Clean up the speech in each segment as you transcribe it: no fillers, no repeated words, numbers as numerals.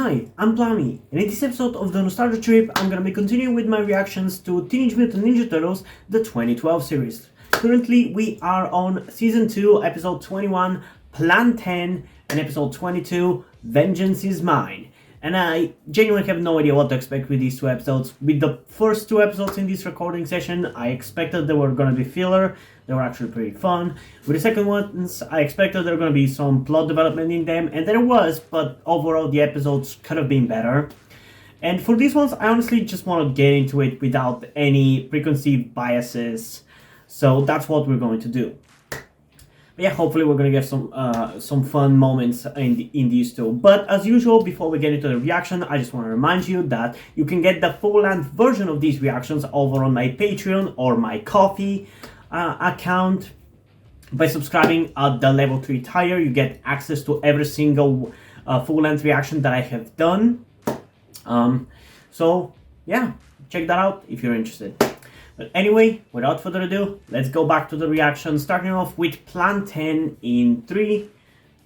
Hi, I'm Plami, and in this episode of the Nostalgia Trip, I'm gonna be continuing with my reactions to Teenage Mutant Ninja Turtles, the 2012 series. Currently, we are on Season 2, Episode 21, Plan 10, and Episode 22, Vengeance is Mine. And I genuinely have no idea what to expect with these two episodes. With the first two episodes in this recording session, I expected they were gonna be filler. They were actually pretty fun. With the second ones, I expected there were gonna be some plot development in them, and there was, but overall the episodes could have been better. And for these ones, I honestly just want to get into it without any preconceived biases. So that's what we're going to do. But yeah, hopefully we're gonna get some fun moments in these two. But as usual, before we get into the reaction, I just want to remind you that you can get the full-length version of these reactions over on my Patreon or my Ko-fi account. By subscribing at the level 3 tier, you get access to every single full-length reaction that I have done. So yeah, check that out if you're interested. But anyway, without further ado, let's go back to the reaction, starting off with Plan 10 in 3,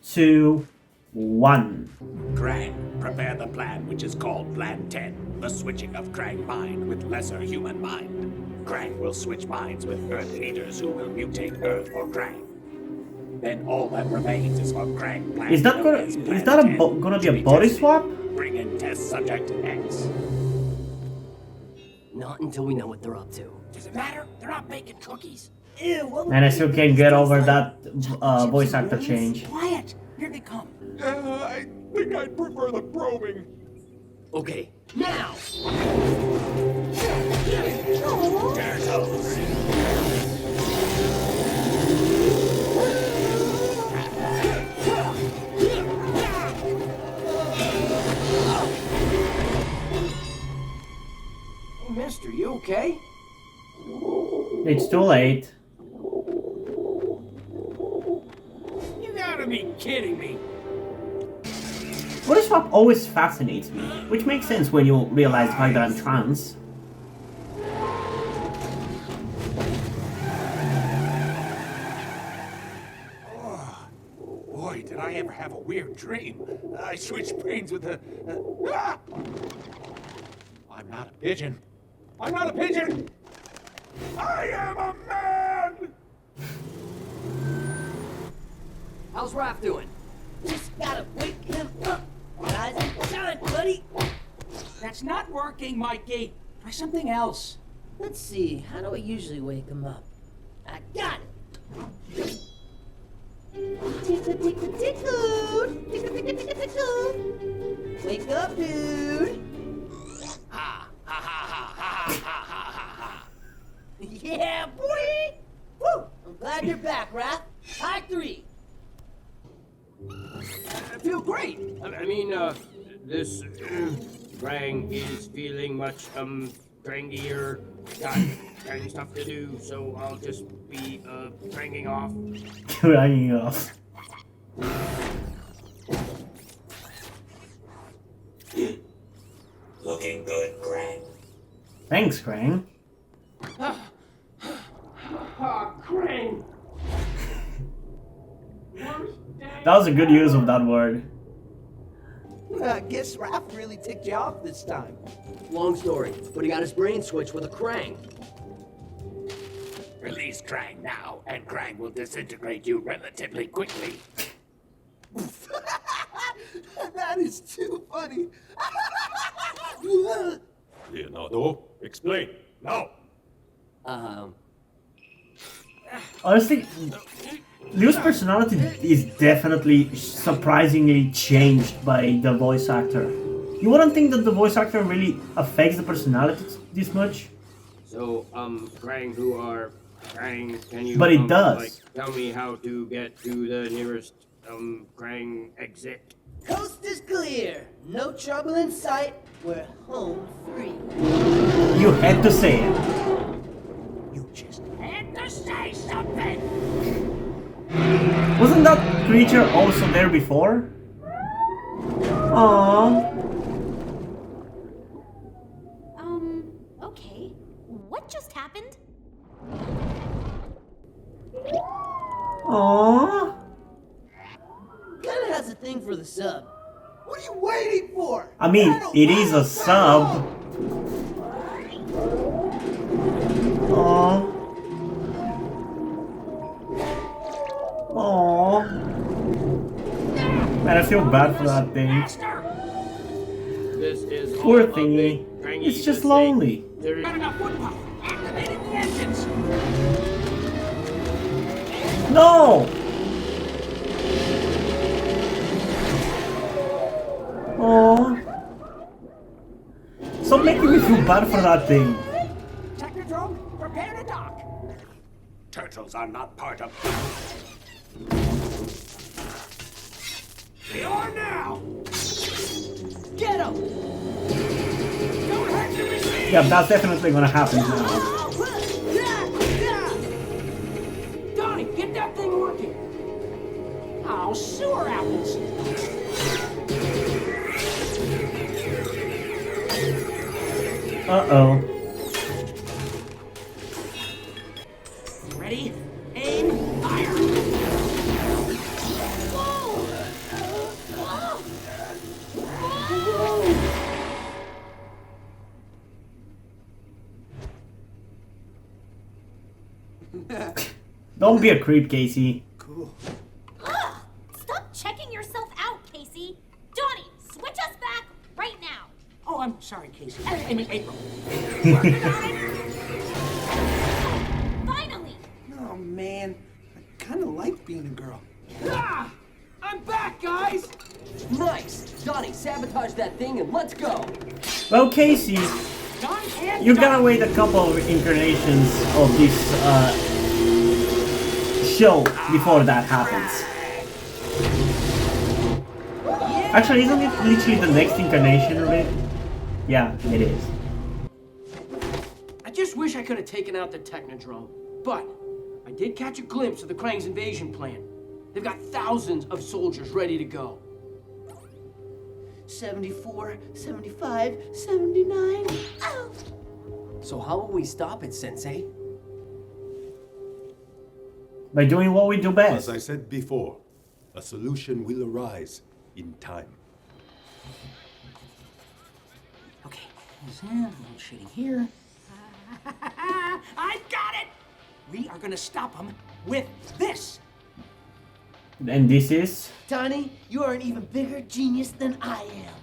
2, 1. Krang, prepare the plan which is called Plan 10, the switching of Krang mind with lesser human mind. Krang will switch minds with Earth leaders who will mutate Earth for Krang. Then all that remains is for Krang Plan. Is that gonna be a body swap? Bring in test subject X. Not until we know what they're up to. Does it matter? They're not making cookies. Ew, And I still can't get over that voice actor change. Quiet! Here they come. I think I'd prefer the probing. Okay, now! Turtles. Hey, mister, you okay? It's too late. You gotta be kidding me. Body swap always fascinates me, which makes sense when you realize the fact that I'm trans. Boy, did I ever have a weird dream. I switched brains with a... Ah! I'm not a pigeon. I'm not a pigeon! I am a man! How's Raph doing? Just gotta wake him up. Rise and shine, buddy. That's not working, Mikey. Try something else. Let's see, how do I usually wake him up? I got it. Tickle, tickle, tickle. Tickle, tickle, tickle, tickle. Wake up, dude. Ha! Ha ha ha ha ha ha ha ha! Yeah, boy. Woo! I'm glad you're back, Raph. High 3. I feel great. I mean, this Krang is feeling much crangier. Got Krang stuff to do, so I'll just be kranging off. Crying off. Looking good, Krang. Thanks, Krang. Ah, Krang. That was a good use of that word. I guess Raph really ticked you off this time. Long story, but he got his brain switched with a Krang. Release Krang now, and Krang will disintegrate you relatively quickly. That is too funny. Leonardo, explain. No. Honestly, Leo's personality is definitely surprisingly changed by the voice actor. You wouldn't think that the voice actor really affects the personality this much. So, Krang, who are Krang, can you? But it does. Like, tell me how to get to the nearest Krang exit. Coast is clear. No trouble in sight. We're home free. You had to say it. You just had to say something. Wasn't that creature also there before? Aww. Okay. What just happened? Aww. Kinda has a thing for the sub. What are you waiting for? I mean, it is a sub. Aww. Aww. Man, I feel bad for that thing. This is Poor all of thingy. the Krangie's It's just mistake. lonely. There is Got enough wood power. Activating the engines. No! Aww. Stop making me feel bad for that thing. Technodrome, prepare to dock. Turtles are not part of. They are now. Get him! Don't hurt the machine. Yeah, that's definitely gonna happen now. Donnie, get that thing working. Oh, sewer apples. Uh-oh. Ready? Aim, fire. Don't be a creep, Casey. Ugh! Stop checking yourself out, Casey. Donnie, switch us back right now. Oh, I'm sorry, Casey. I mean, April. Finally! Oh man, I kind of like being a girl. Ah! I'm back, guys. Nice! Donnie, sabotage that thing and let's go! Well, Casey, Done and you're done. gonna wait a couple of incarnations of this show before that happens. Actually, isn't it literally the next incarnation of it? Yeah, it is. I just wish I could have taken out the Technodrome, but I did catch a glimpse of the Krang's invasion plan. They've got thousands of soldiers ready to go. 74, 75, 79. Oh, So how will we stop it, Sensei? By doing what we do As best. I said before, a solution will arise in time. Okay, there's a little shading here. I got it! We are gonna stop them with this. And this is... Donnie, you are an even bigger genius than I am.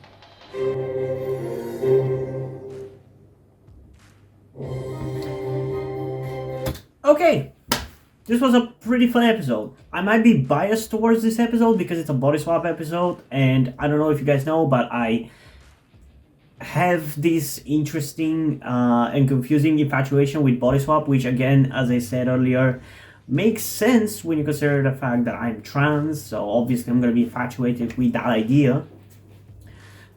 Okay, this was a pretty fun episode. I might be biased towards this episode because it's a body swap episode, and I don't know if you guys know, but I have this interesting and confusing infatuation with body swap, which again, as I said earlier, makes sense when you consider the fact that I'm trans, so obviously I'm going to be infatuated with that idea.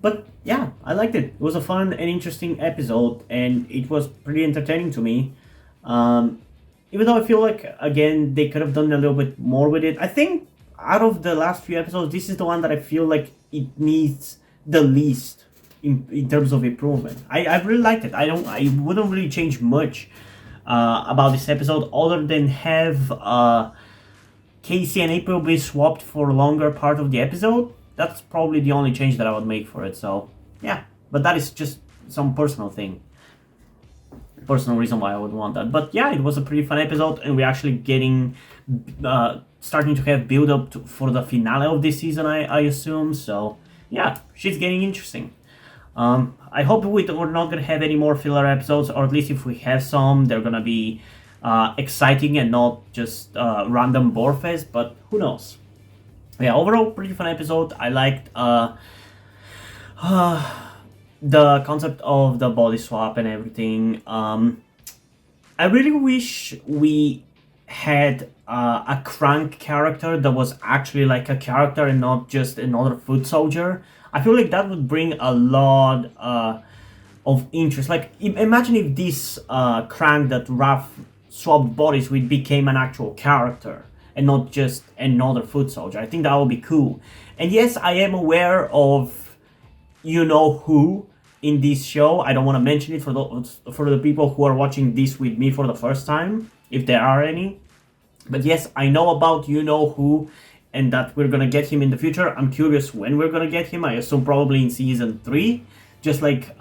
But yeah, I liked it. It was a fun and interesting episode, and it was pretty entertaining to me. Even though I feel like, again, they could have done a little bit more with it. I think out of the last few episodes, this is the one that I feel like it needs the least in terms of improvement. I really liked it. I wouldn't really change much about this episode other than have Casey and April be swapped for a longer part of the episode. That's probably the only change that I would make for it. So yeah, but that is just some personal thing. Personal reason why I would want that. But yeah, it was a pretty fun episode, and we're actually getting starting to have build up for the finale of this season, I assume. So yeah, shit's getting interesting. I hope we're not gonna have any more filler episodes, or at least if we have some, they're gonna be exciting and not just random bore fest. But who knows? Yeah, overall pretty fun episode. I liked the concept of the body swap and everything. I really wish we had a Crank character that was actually like a character and not just another foot soldier. I feel like that would bring a lot of interest. Like, imagine if this Crank that Raph swapped bodies with became an actual character and not just another foot soldier. I think that would be cool. And yes, I am aware of you-know-who in this show. I don't want to mention it for the people who are watching this with me for the first time, if there are any. But yes, I know about you-know-who and that we're gonna get him in the future. I'm curious when we're gonna get him. I assume probably in season 3, just like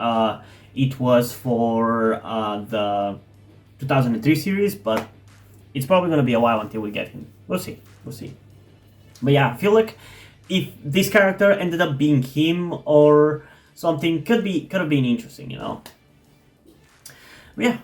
it was for the 2003 series, but it's probably gonna be a while until we get him. We'll see. But yeah, I feel like if this character ended up being him or something, could have been interesting, you know. But yeah.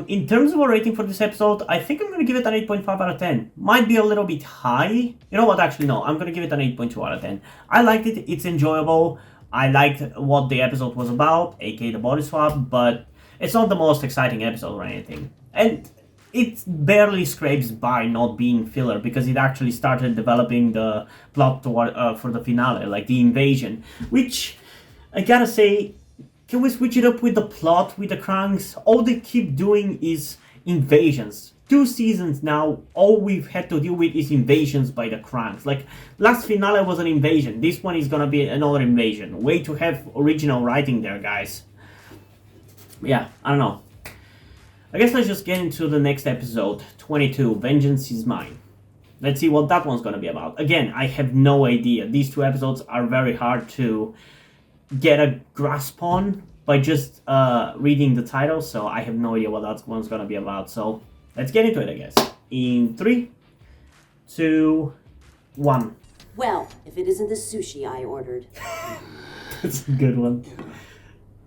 In terms of a rating for this episode, I think I'm going to give it an 8.5 out of 10. Might be a little bit high. You know what, actually no, I'm going to give it an 8.2 out of 10. I liked it, it's enjoyable. I liked what the episode was about, aka the body swap, but it's not the most exciting episode or anything. And it barely scrapes by not being filler, because it actually started developing the plot for the finale, like the invasion, which, I gotta say, can we switch it up with the plot, with the Krangs? All they keep doing is invasions. 2 seasons now, all we've had to deal with is invasions by the Krangs. Like, last finale was an invasion. This one is gonna be another invasion. Way to have original writing there, guys. Yeah, I don't know. I guess let's just get into the next episode, 22, Vengeance is Mine. Let's see what that one's gonna be about. Again, I have no idea. These 2 episodes are very hard to get a grasp on by just reading the title, so I have no idea what that one's gonna be about. So let's get into it, I guess. In 3, 2, 1. Well, if it isn't the sushi I ordered. That's a good one.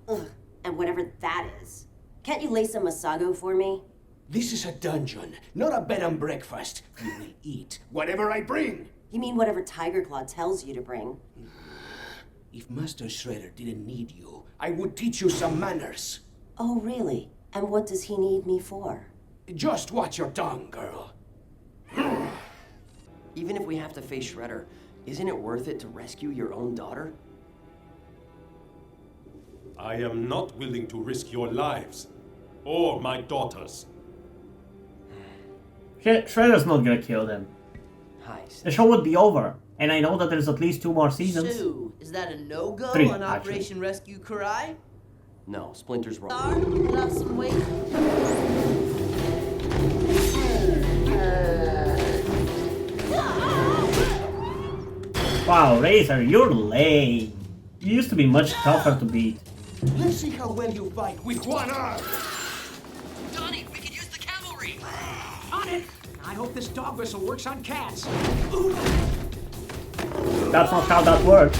Ugh, and whatever that is. Can't you lay some masago for me? This is a dungeon, not a bed and breakfast. You will eat whatever I bring. You mean whatever Tiger Claw tells you to bring? If Master Shredder didn't need you, I would teach you some manners. Oh, really? And what does he need me for? Just watch your tongue, girl. Even if we have to face Shredder, isn't it worth it to rescue your own daughter? I am not willing to risk your lives or my daughter's. Shredder's not gonna kill them. Hi. The show would be over, and I know that there's at least 2 more seasons. So, is that a no-go 3, on actually. Operation Rescue Karai? No, Splinter's wrong. Star, put off some weight. Wow, Razor, you're lame. You used to be much tougher to beat. Let's see how well you fight with one arm. Donnie, we could use the cavalry. On it. I hope this dog whistle works on cats. That's not how that works.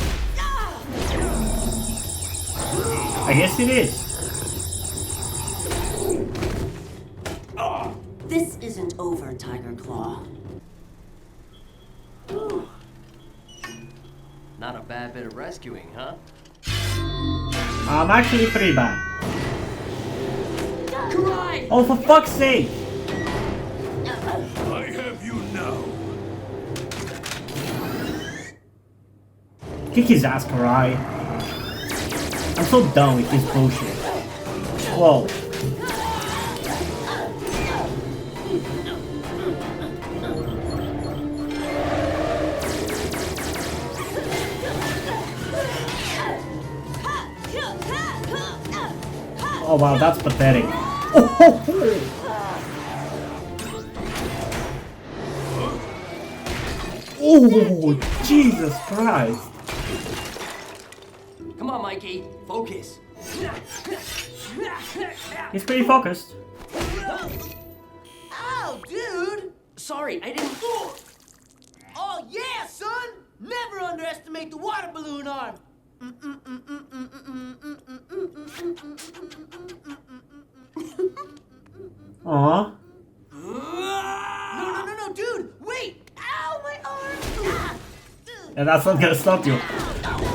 I guess it is. This isn't over, Tiger Claw. Not a bad bit of rescuing, huh? I'm actually pretty bad. Karai! Oh, for fuck's sake! I have you now. Kick his ass, Karai. I'm so done with this bullshit. Whoa. Oh wow, that's pathetic. Oh, Jesus Christ. Come on, Mikey. Focus. He's pretty focused. Ow, dude! Sorry, I didn't... Oh, yeah, son! Never underestimate the water balloon arm! Aww. No, dude! Wait! Ow, my arm! Ah! And that's not gonna stop you.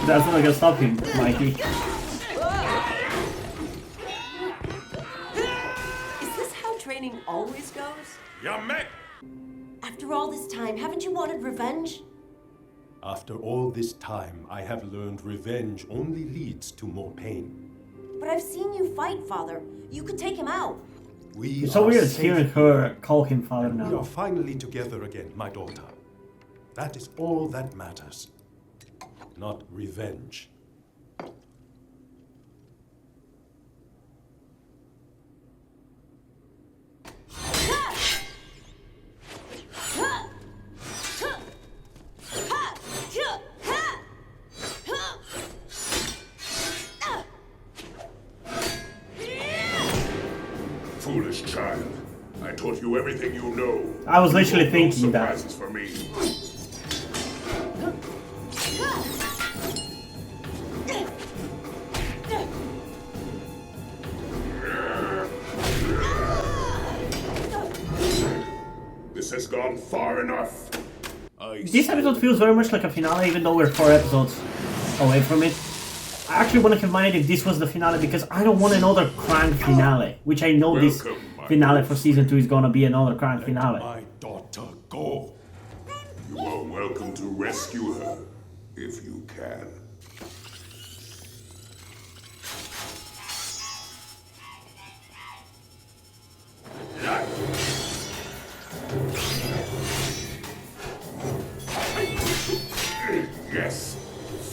That's not gonna stop him, Mikey. Is this how training always goes? Yamek! After all this time, haven't you wanted revenge? After all this time, I have learned revenge only leads to more pain. But I've seen you fight, Father. You could take him out. We It's so are weird safe, hearing her call him father and we now. are finally together again, my daughter. That is all that matters. Not revenge. foolish child. I taught you everything you know. I was literally No thinking that. surprises for me. This has gone far enough. This episode feels very much like a finale, even though we're 4 episodes away from it. I actually wouldn't have minded if this was the finale because I don't want another Krang finale, which I know this finale for season 2 is gonna be another Krang finale. My daughter go. You are welcome to rescue her, if you can. Yes,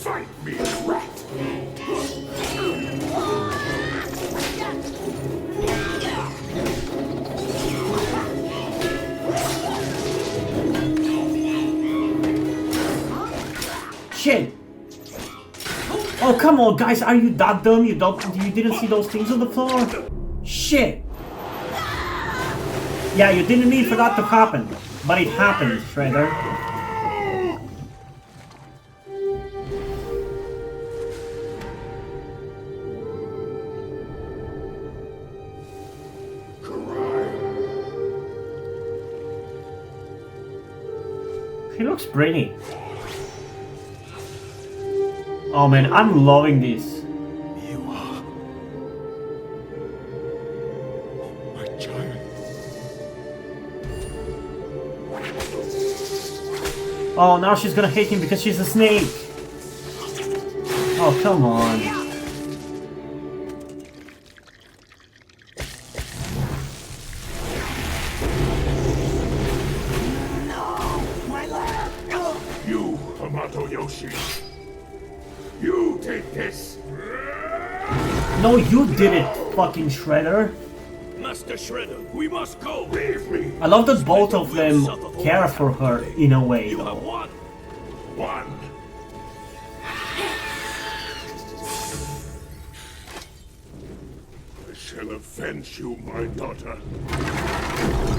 fight me, rat. Shit! Oh come on, guys! Are you that dumb? You didn't see those things on the floor? Shit! Yeah, you didn't need for that to happen, but it happened, Shredder. He looks pretty. Oh man, I'm loving this. You are my child. Oh, now she's gonna hate him because she's a snake. Oh, come on. You, Hamato Yoshi. You take this. No, you did it, fucking Shredder. Master Shredder, we must go. Leave me. I love that both of them care for her in a way, You though. have won. One. I shall avenge you, my daughter.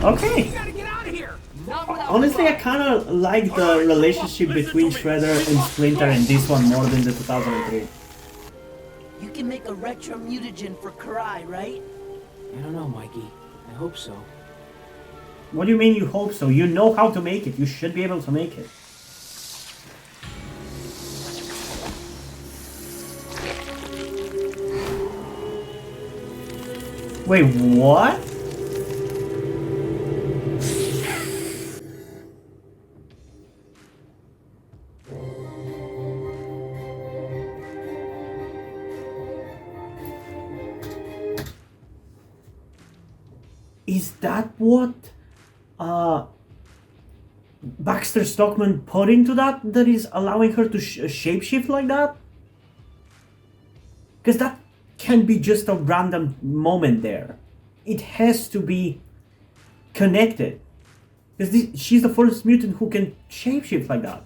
Okay. You gotta get out of here! Not without Honestly, I kind of like the relationship between Shredder and Splinter in this one more than the 2003. You can make a retro mutagen for Karai, right? I don't know, Mikey. I hope so. What do you mean you hope so? You know how to make it. You should be able to make it. Wait, what? Is that what Baxter Stockman put into that is allowing her to shapeshift like that? Because that can't be just a random moment there. It has to be connected. Because she's the first mutant who can shapeshift like that.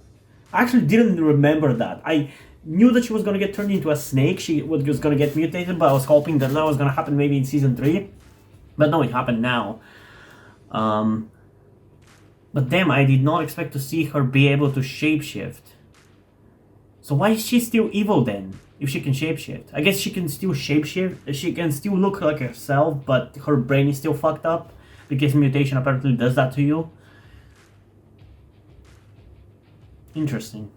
I actually didn't remember that. I knew that she was going to get turned into a snake. She was going to get mutated, but I was hoping that was going to happen maybe in season 3. But no, it happened now. But damn, I did not expect to see her be able to shapeshift. So why is she still evil then? If she can shapeshift? I guess she can still shapeshift. She can still look like herself, but her brain is still fucked up. Because mutation apparently does that to you. Interesting.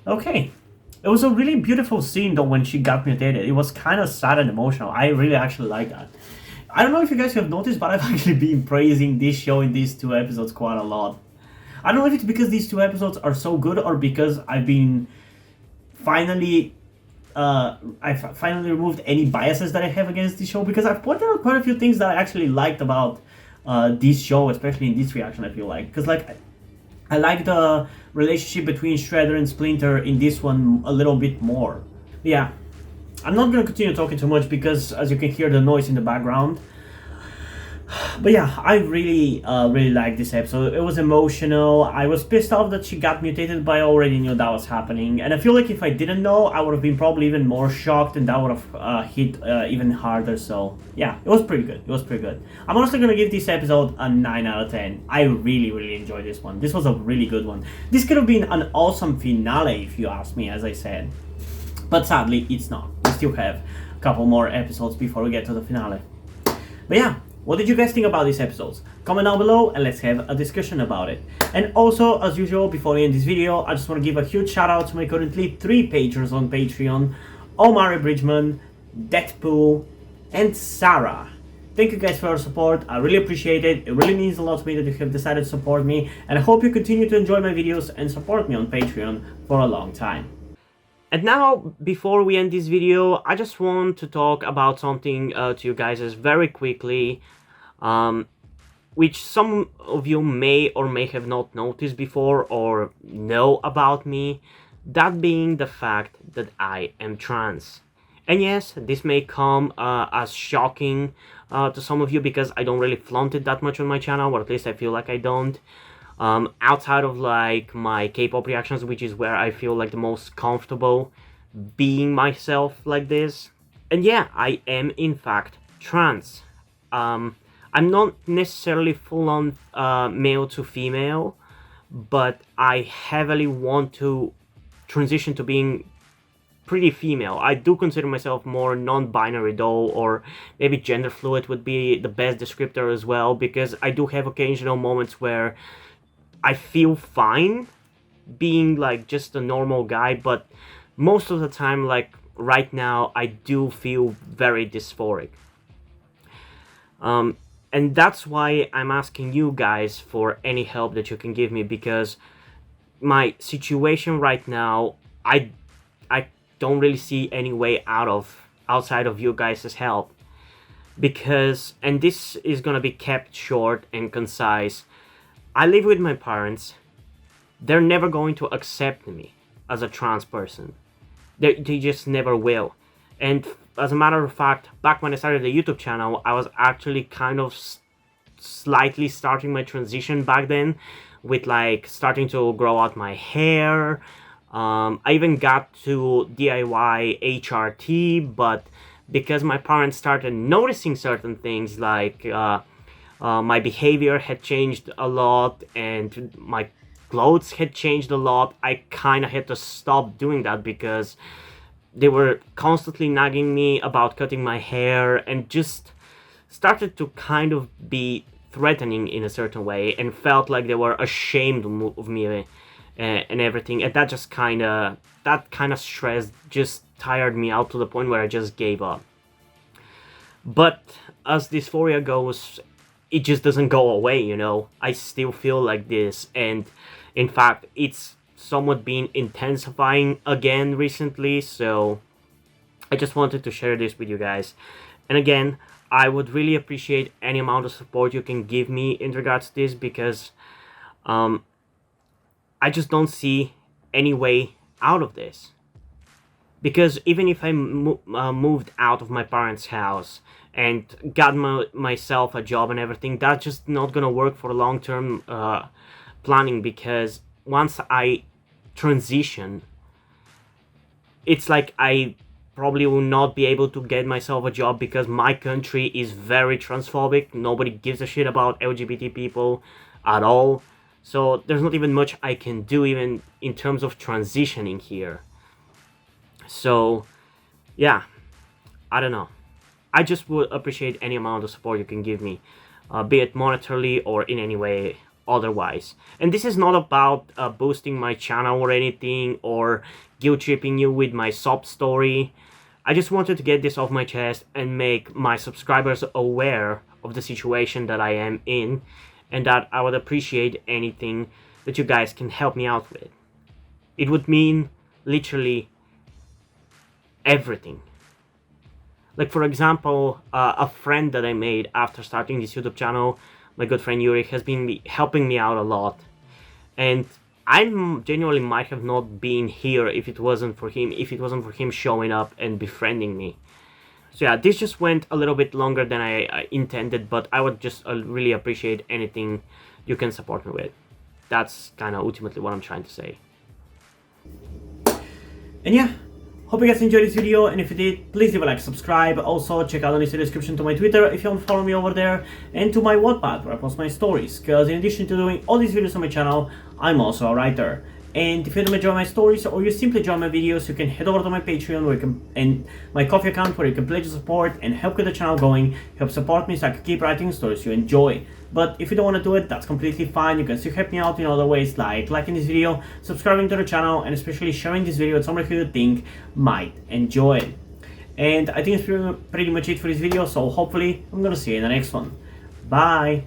Okay. It was a really beautiful scene though when she got mutated. It was kind of sad and emotional. I really actually like that. I don't know if you guys have noticed, but I've actually been praising this show in these 2 episodes quite a lot. I don't know if it's because these 2 episodes are so good or because I've been finally... I've finally removed any biases that I have against this show, because I've pointed out quite a few things that I actually liked about this show, especially in this reaction, I feel like. Because like, I like the relationship between Shredder and Splinter in this one a little bit more. Yeah, I'm not going to continue talking too much because, as you can hear the noise in the background, But yeah, I really liked this episode. It was emotional. I was pissed off that she got mutated, but I already knew that was happening. And I feel like if I didn't know, I would have been probably even more shocked, and that would have hit even harder. So yeah, it was pretty good. It was pretty good. I'm honestly gonna give this episode a 9 out of 10. I really enjoyed this one. This was a really good one. This could have been an awesome finale if you ask me, as I said. But sadly, it's not. We still have a couple more episodes before we get to the finale. But yeah, what did you guys think about these episodes? Comment down below and let's have a discussion about it. And also, as usual, before we end this video, I just want to give a huge shout out to my currently 3 patrons on Patreon: Omari Bridgman, Deadpool, and Sarah. Thank you guys for your support. I really appreciate it. It really means a lot to me that you have decided to support me, and I hope you continue to enjoy my videos and support me on Patreon for a long time. And now, before we end this video, I just want to talk about something to you guys very quickly, which some of you may or may have not noticed before or know about me, that being the fact that I am trans. And yes, this may come as shocking to some of you because I don't really flaunt it that much on my channel, or at least I feel like I don't. Outside of like my K-pop reactions, which is where I feel like the most comfortable being myself like this. And yeah, I am in fact trans. I'm not necessarily full-on male to female, but I heavily want to transition to being pretty female. I do consider myself more non-binary though, or maybe gender fluid would be the best descriptor as well, because I do have occasional moments where I feel fine being like just a normal guy, but most of the time, like right now, I do feel very dysphoric. And that's why I'm asking you guys for any help that you can give me, because my situation right now, I don't really see any way outside of you guys' help. Because, and this is gonna be kept short and concise, I live with my parents. They're never going to accept me as a trans person. They just never will. And as a matter of fact, back when I started the YouTube channel, I was actually kind of slightly starting my transition back then, with like starting to grow out my hair. I even got to DIY HRT, but because my parents started noticing certain things, like my behavior had changed a lot and my clothes had changed a lot, I kind of had to stop doing that because they were constantly nagging me about cutting my hair and just started to kind of be threatening in a certain way, and felt like they were ashamed of me and everything. And that just kind of stress just tired me out to the point where I just gave up. But as dysphoria goes, it just doesn't go away, you know. I still feel like this, and in fact it's somewhat been intensifying again recently, so I just wanted to share this with you guys. And again, I would really appreciate any amount of support you can give me in regards to this, because I just don't see any way out of this. Because even if I moved out of my parents' house and got myself a job and everything, that's just not gonna work for long-term planning, because once I transition, it's like I probably will not be able to get myself a job, because my country is very transphobic. Nobody gives a shit about LGBT people at all. So there's not even much I can do even in terms of transitioning here. So yeah, I don't know. I just would appreciate any amount of support you can give me, be it monetarily or in any way otherwise. And this is not about boosting my channel or anything, or guilt tripping you with my sob story. I just wanted to get this off my chest and make my subscribers aware of the situation that I am in, and that I would appreciate anything that you guys can help me out with. It would mean literally everything. Like, for example, a friend that I made after starting this YouTube channel, my good friend Yuri, has been helping me out a lot. And I genuinely might have not been here if it wasn't for him, showing up and befriending me. So yeah, this just went a little bit longer than I intended, but I would just really appreciate anything you can support me with. That's kind of ultimately what I'm trying to say. And yeah, hope you guys enjoyed this video, and if you did, please leave a like, subscribe. Also, check out the link in the description to my Twitter if you want to follow me over there, and to my Wattpad where I post my stories, because in addition to doing all these videos on my channel, I'm also a writer. And if you don't enjoy my stories or you simply enjoy my videos, you can head over to my Patreon where you can, and my Coffee account where you can pledge your support and help get the channel going, help support me so I can keep writing stories you enjoy. But if you don't want to do it, that's completely fine. You can still help me out in other ways, like liking this video, subscribing to the channel, and especially sharing this video with somebody who you think might enjoy it. And I think it's pretty much it for this video, so hopefully I'm gonna see you in the next one. Bye!